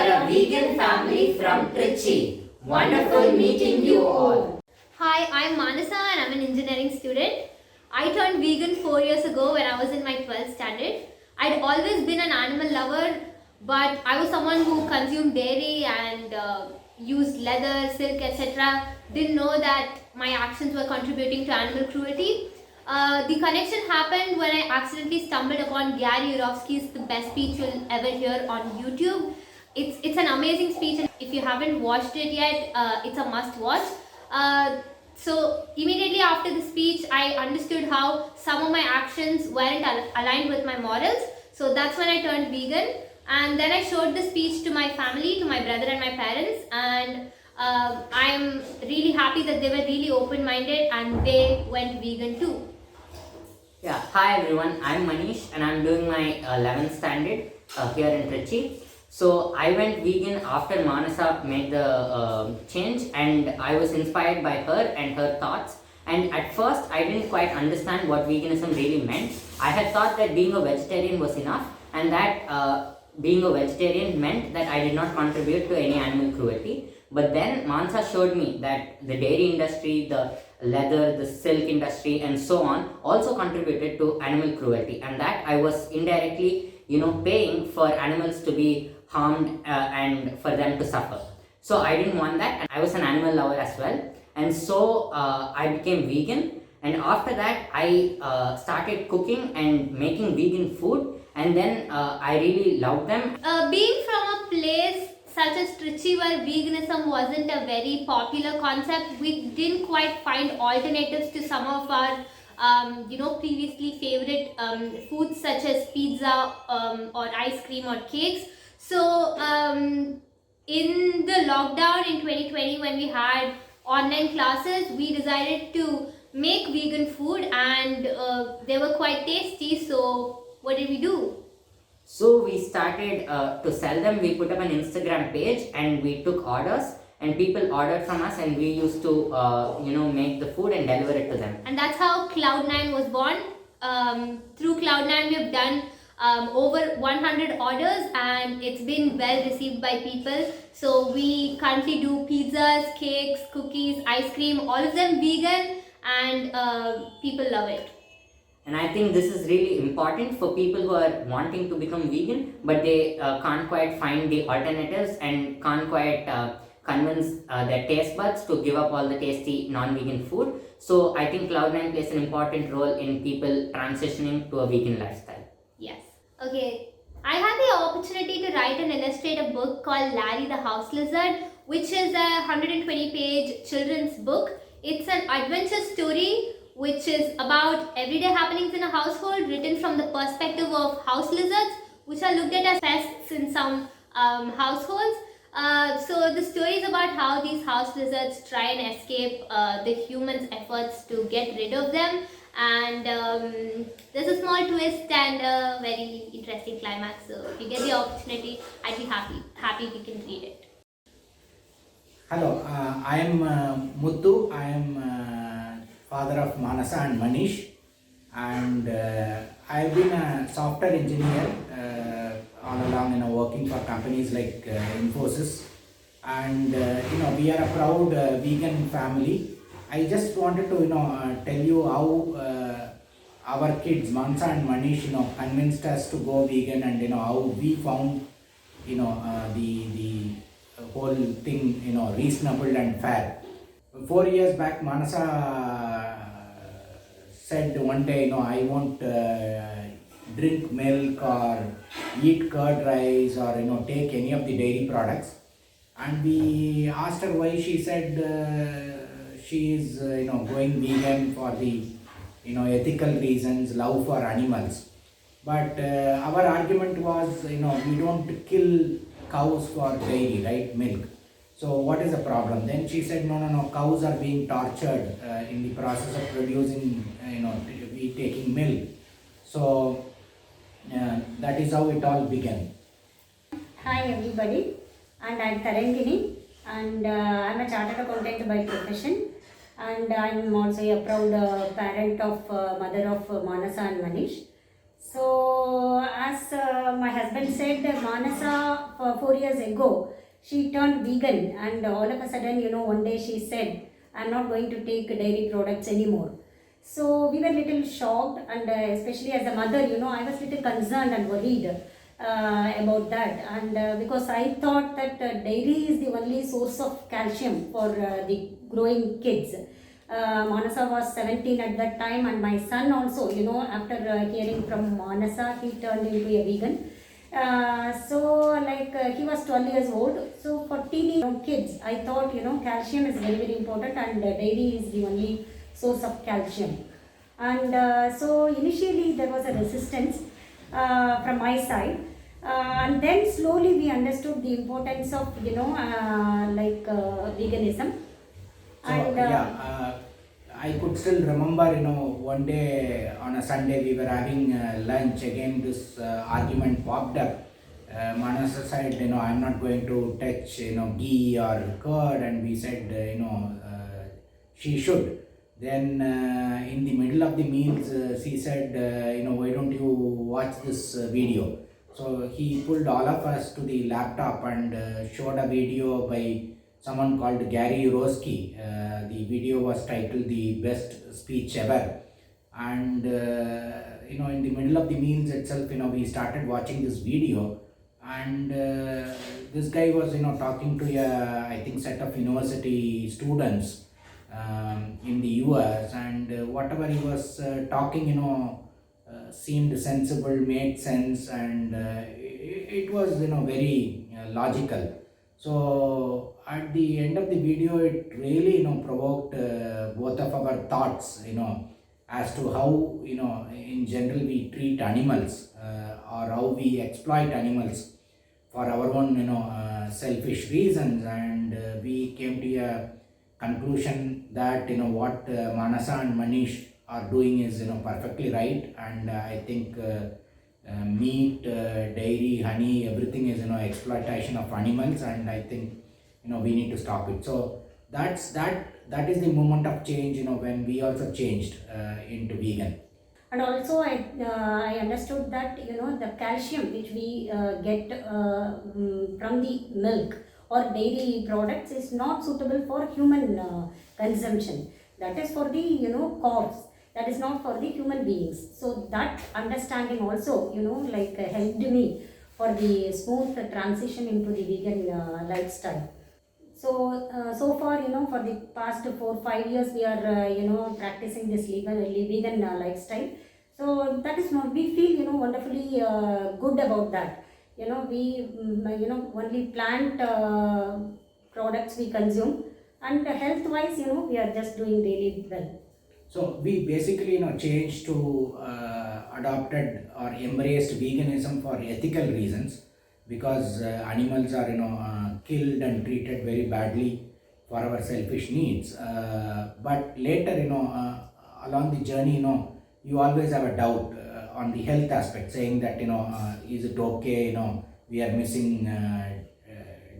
are a vegan family from Trichy. Wonderful meeting you all. Hi, I'm Manasa and I'm an engineering student. I turned vegan 4 years ago when I was in my 12th standard. I'd always been an animal lover, but I was someone who consumed dairy and used leather, silk, etc. Didn't know that my actions were contributing to animal cruelty. The connection happened when I accidentally stumbled upon Gary Yourofsky's The Best Speech You'll Ever Hear on YouTube. It's an amazing speech, and if you haven't watched it yet, it's a must watch. So immediately after the speech, I understood how some of my actions weren't aligned with my morals. So that's when I turned vegan, and then I showed the speech to my family, to my brother and my parents, and I'm really happy that they were really open-minded and they went vegan too. Yeah, hi everyone, I'm Manish and I'm doing my 11th standard here in Trichy. So I went vegan after Manasa made the change, and I was inspired by her and her thoughts. And at first I didn't quite understand what veganism really meant. I had thought that being a vegetarian was enough, and that being a vegetarian meant that I did not contribute to any animal cruelty. But then Mansa showed me that the dairy industry, the leather, the silk industry and so on also contributed to animal cruelty, and that I was indirectly paying for animals to be harmed and for them to suffer. So I didn't want that, and I was an animal lover as well, and so I became vegan. And after that I started cooking and making vegan food, and then I really loved them. Being from a place such as Trichy where veganism wasn't a very popular concept, we didn't quite find alternatives to some of our previously favorite foods such as pizza or ice cream or cakes. So in the lockdown in 2020, when we had online classes, we decided to make vegan food, and they were quite tasty. So what did we do? So we started to sell them. We put up an Instagram page and we took orders, and people ordered from us, and we used to make the food and deliver it to them. And that's how Cloud9 was born. Through Cloud9 we have done over 100 orders, and it's been well received by people. So we currently do pizzas, cakes, cookies, ice cream, all of them vegan, and people love it. And I think this is really important for people who are wanting to become vegan, but they can't quite find the alternatives and can't quite convince their taste buds to give up all the tasty non-vegan food. So I think Cloud9 plays an important role in people transitioning to a vegan lifestyle. Yes. Okay. I had the opportunity to write and illustrate a book called Larry the House Lizard, which is a 120-page children's book. It's an adventure story which is about everyday happenings in a household, written from the perspective of house lizards, which are looked at as pests in some households. So the story is about how these house lizards try and escape the humans' efforts to get rid of them. And there's a small twist and a very interesting climax. So if you get the opportunity, I'd be happy if you can read it. Hello, I am Muthu. I am father of Manasa and Manish, and I have been a software engineer all along, working for companies like Infosys, and we are a proud vegan family. I just wanted to tell you how our kids Mansa and Manish convinced us to go vegan, and how we found the whole thing reasonable and fair. 4 years back, Manasa said one day, I won't drink milk or eat curd rice or take any of the dairy products. And we asked her why. She said she is going vegan for the ethical reasons, love for animals. But our argument was, we don't kill cows for dairy, right, milk. So what is the problem? Then she said, no, cows are being tortured in the process of producing, we taking milk. So that is how it all began. Hi everybody, and I'm Tarangini, and I'm a chartered accountant by profession, and I'm also a proud parent of mother of Manasa and Manish. So, as my husband said, Manasa 4 years ago, she turned vegan, and all of a sudden, one day she said, I'm not going to take dairy products anymore. So, we were little shocked, and especially as a mother, I was little concerned and worried about that. And because I thought that dairy is the only source of calcium for the growing kids. Manasa was 17 at that time, and my son also, after hearing from Manasa, he turned into a vegan. He was 12 years old. So for teeny kids, I thought, calcium is very, very important, and dairy is the only source of calcium. And so initially there was a resistance from my side. And then slowly we understood the importance of, veganism. So And I could still remember, one day on a Sunday we were having lunch. Again, this argument popped up. Manasa said, I'm not going to touch, ghee or curd, and we said, she should. Then in the middle of the meals, she said, why don't you watch this video? So he pulled all of us to the laptop and showed a video by someone called Gary Roski. The video was titled "The Best Speech Ever," and in the middle of the meals itself, we started watching this video, and this guy was talking to I think set of university students in the US, and whatever he was talking, seemed sensible, made sense, and it was very logical. So at the end of the video, it really provoked both of our thoughts, as to how in general we treat animals, or how we exploit animals for our own selfish reasons. And we came to a conclusion that what Manasa and Manish are doing is perfectly right. And I think meat, dairy, honey, everything is exploitation of animals, and I think we need to stop it. So that is the moment of change, when we also changed into vegan. And also I understood that the calcium which we get from the milk or dairy products is not suitable for human consumption. That is for the cows. That is not for the human beings. So that understanding also helped me for the smooth transition into the vegan lifestyle. So far, for the past 4-5 years, we are, practicing this vegan lifestyle. So that is not, we feel, wonderfully good about that. Only plant products we consume, and health-wise, we are just doing really well. So we basically changed to adopted or embraced veganism for ethical reasons, because animals are killed and treated very badly for our selfish needs. But later along the journey you always have a doubt on the health aspect, saying that is it okay, we are missing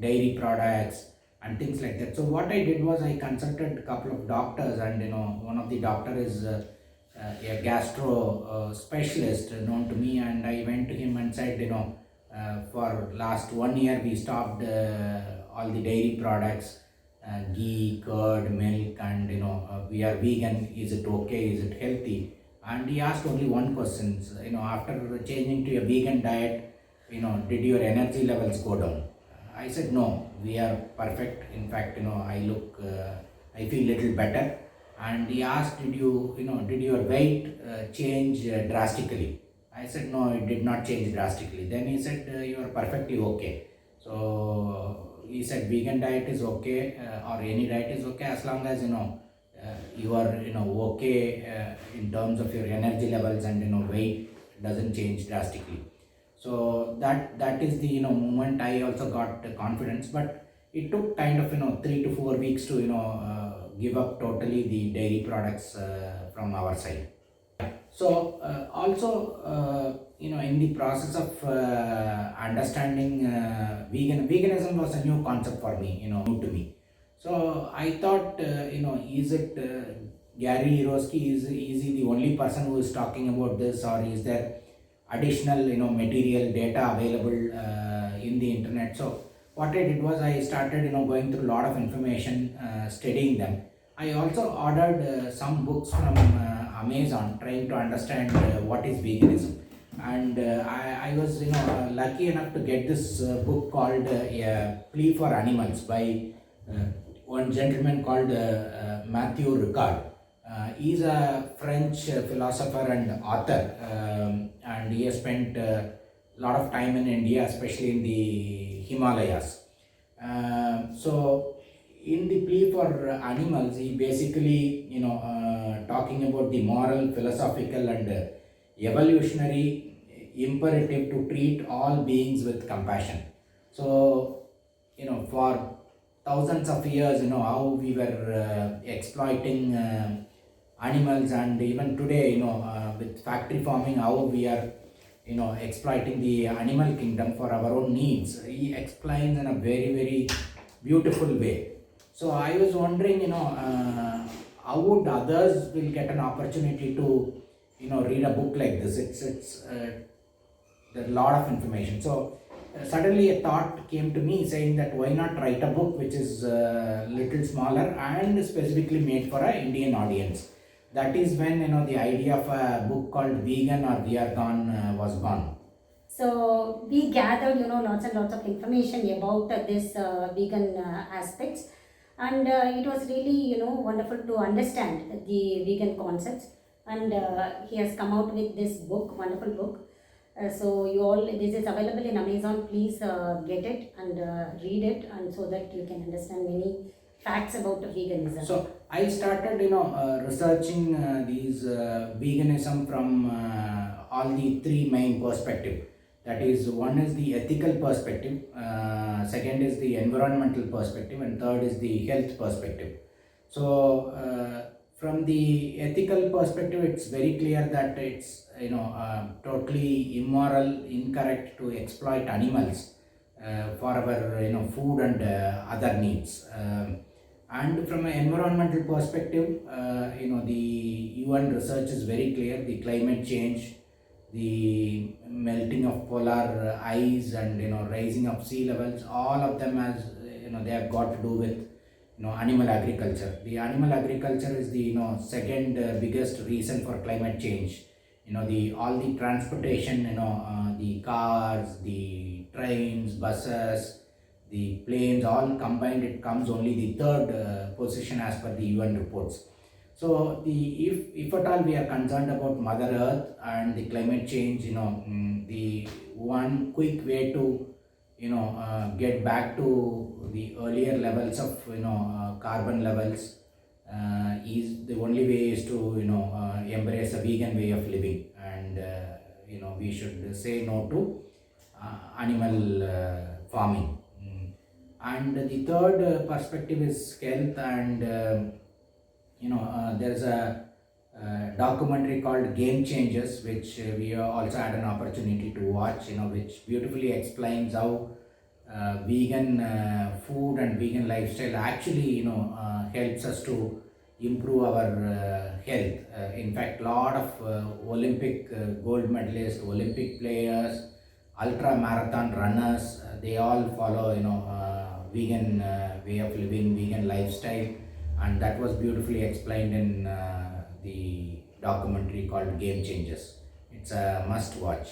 dairy products and things like that. So what I did was I consulted a couple of doctors, and one of the doctor is a gastro specialist known to me, and I went to him and said, for last 1 year we stopped all the dairy products, ghee, curd, milk, and we are vegan. Is it okay? Is it healthy? And he asked only one question. After changing to a vegan diet, did your energy levels go down? I said no, we are perfect. In fact, I feel little better. And he asked, did your weight change drastically? I said no, it did not change drastically. Then he said, you are perfectly okay. So he said vegan diet is okay, or any diet is okay, as long as you are okay in terms of your energy levels, and weight doesn't change drastically. So that is the moment I also got the confidence. But it took kind of 3 to 4 weeks to give up totally the dairy products from our side. So also in the process of understanding veganism was a new concept for me, new to me. So I thought, is it Gary Roski, is he the only person who is talking about this, or is there additional material data available in the internet. So what I did was I started going through a lot of information, studying them. I also ordered some books from Amazon, trying to understand what is veganism. And I was lucky enough to get this book called A Plea for Animals by one gentleman called Matthew Ricard. He's a French philosopher and author, and he has spent a lot of time in India, especially in the Himalayas. So, in the plea for animals, he basically, talking about the moral, philosophical, and evolutionary imperative to treat all beings with compassion. So, for thousands of years, how we were exploiting animals, and even today, with factory farming, how we are exploiting the animal kingdom for our own needs. He explains in a very, very beautiful way. So I was wondering, how would others will get an opportunity to read a book like this. It's there's a lot of information. So suddenly a thought came to me saying that why not write a book which is little smaller and specifically made for an Indian audience. That is when the idea of a book called Vegan or We Are Gone was born. So we gathered, lots and lots of information about this vegan aspects, and it was really, wonderful to understand the vegan concepts. And he has come out with this book, wonderful book. So you all, this is available in Amazon. Please get it and read it, and so that you can understand many facts about veganism. So I started, researching these veganism from all the three main perspectives. That is, one is the ethical perspective, second is the environmental perspective, and third is the health perspective. So from the ethical perspective, it's very clear that it's totally immoral, incorrect to exploit animals for our food and other needs. And from an environmental perspective, the UN research is very clear. The climate change, the melting of polar ice, and rising of sea levels, all of them has they have got to do with animal agriculture. The animal agriculture is the second biggest reason for climate change. The all the transportation, the cars, the trains, buses, the planes, all combined, it comes only the third position as per the UN reports. So if at all we are concerned about Mother Earth and the climate change, the one quick way to get back to the earlier levels of carbon levels is the only way is to embrace a vegan way of living, and we should say no to animal farming. And the third perspective is health, and there's a documentary called Game Changers, which we also had an opportunity to watch, which beautifully explains how vegan food and vegan lifestyle actually helps us to improve our health. In fact, lot of Olympic gold medalists, Olympic players, ultra marathon runners, they all follow vegan way of living, vegan lifestyle, and that was beautifully explained in the documentary called Game Changers. It's a must watch.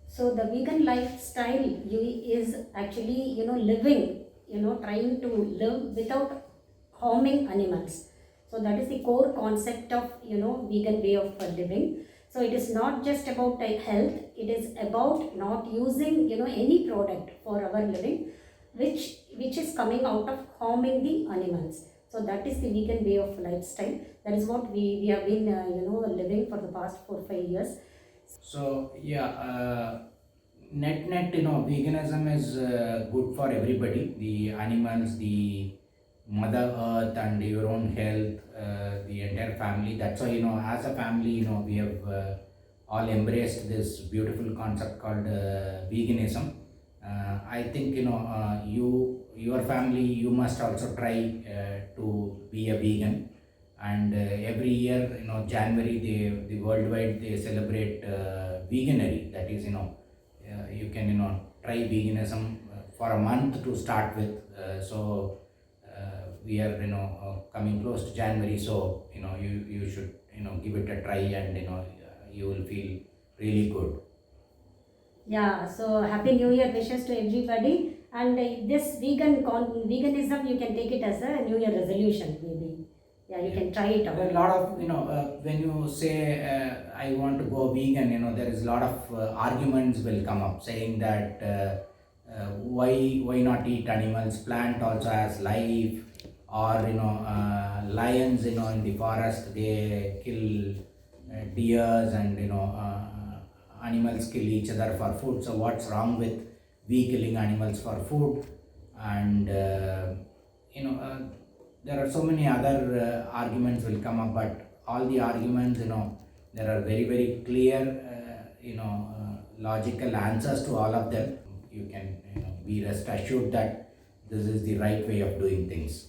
So the vegan lifestyle is actually living, trying to live without harming animals. So that is the core concept of vegan way of living. So it is not just about health, it is about not using any product for our living which is coming out of harming the animals. So that is the vegan way of lifestyle. That is what we have been living for the past 4-5 years. So net veganism is good for everybody, the animals, the Mother Earth, and your own health, the entire family. That's why as a family we have all embraced this beautiful concept called veganism. I think your family, you must also try to be a vegan. And every year January, the worldwide they celebrate veganery. That is, you can try veganism for a month to start with. We are coming close to January, so you should give it a try, and you will feel really good. Yeah, so happy New Year wishes to everybody. And this veganism, you can take it as a New Year resolution, maybe. Yeah, you can try it out. There are a lot of when you say I want to go vegan, there is a lot of arguments will come up saying that why not eat animals? Plant also has life, or lions in the forest, they kill deers, and animals kill each other for food. So what's wrong with we killing animals for food? And there are so many other arguments will come up, but all the arguments, there are very very clear logical answers to all of them. You can be rest assured that this is the right way of doing things.